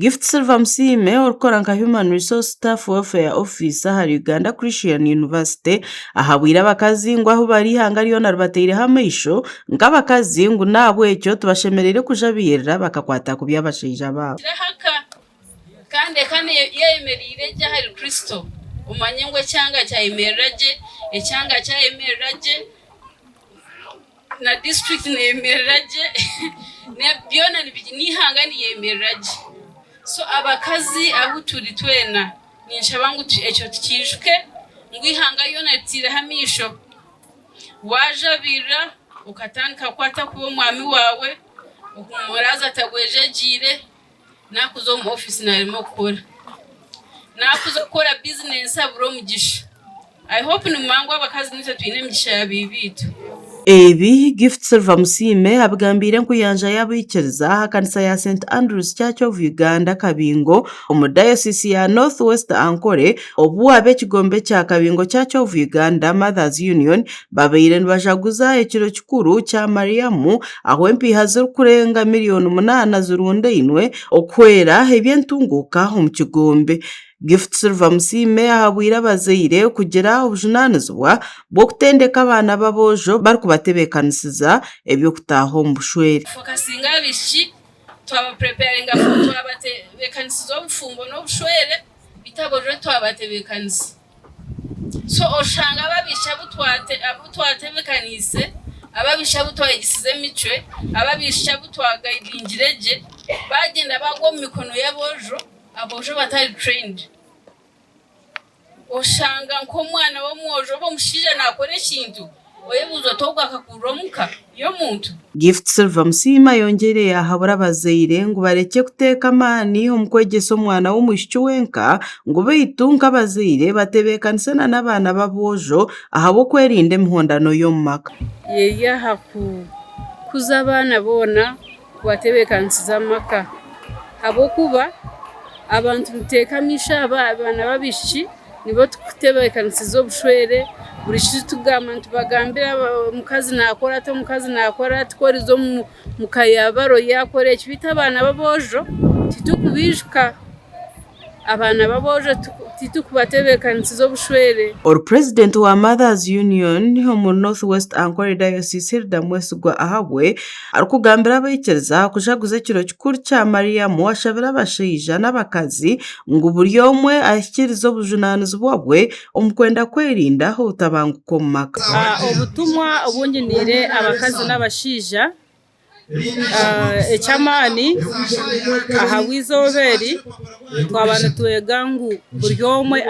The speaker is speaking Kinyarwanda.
Gift Silver Msime urukora nka Human Resource Staff Welfare Officer hari Uganda Christian University ahabwira abakazi ngo aho bari hanga ariyo narubatire hamisho ngabakazi ngo nabwe cyo tubashemerere kuja biyerera bakakwata ku byabashija babo kandi yemerire je hari Kristo umanye ngo cyanga cyayemereraje ecyanga cyayemereraje na district neyemereraje ne byona nihanga niyemereraje so abakazi aho turi twena ninshabangu ecyo tukishwe ngwihanga yona tira hamisho wajabira ukatanka kwata kubo mwami wawe ukumuraza tagwejejire nakuzo mu office narimo kora nakuzo kora business aburo mugisha I hope numango abakazi nitwe twine mugisha yabibitu Ebi Gift Silver Msime abgambire nkuyanja yabikiriza kanisa ya St Andrews Church of Uganda Kabingo diocese ya Northwest Ankole obu abekigombe cya Kabingo Church of Uganda Mothers Union babeire bajaguza ekiro kikuru cya Mariamu aho empi hazuru kurenga miliyoni 8 zirundainwe okwera ebyentunguka mu kigombe. Gift Silver Msime ahabwira abazaire kugira ubujunanizwa bwo kutendeka abana babojo bari kubatebekanisiza ebyo kutaho mu bushwere fokasinga bishi twaba preparinga for twabatebekanisiza obufumbo no bushwere bitabojo twabatebekanisa so oshanga babisha abutwatebekanise ababisha butwayigisize micwe ababisha butwagaidingireje bagenda bagwa mu mikono yabojo abojo batari trained oshanga nko mwana wo mwojo bo mushije nakore kintu oyebuzo tobwa akakuromuka yo muntu. Gift Silver Msime yongereye ahabura abazaire ngo bareke kuteka amani omukwegeso mwana w'umushyo wenka ngo beyitunga abazaire batebekanisa n'abana babojo ahabo kwerinde imihondano yo mumaka yeya haku kuza abana bona kubatebekanisa maka habo kuba abantu mutekamisha abana babishi nibo tukutebekanisiza obushwere buri kintu tugamba ntubagambira mukazi nakora to mukazi nakora tukorizo mukayabaro yakore kibita abana babojo titukubishka abana babojo titukubatebekanisiza obushwere. President wa Mothers Union mu Northwest Ankole Diocese Hilda Mwesigwa ahabwe arukugambira abayikiriza kujaguza ekiro kikuru cya Mariamu ashabira abashija n'abakazi ngo buri omwe ashyikiriza obujunanizwa bwe omukwenda kwerinda aho utabanguka mu maka. Obutumwa obunginire abakazi n'abashija echamani ahawizo oberi twabana twegangu buri omwe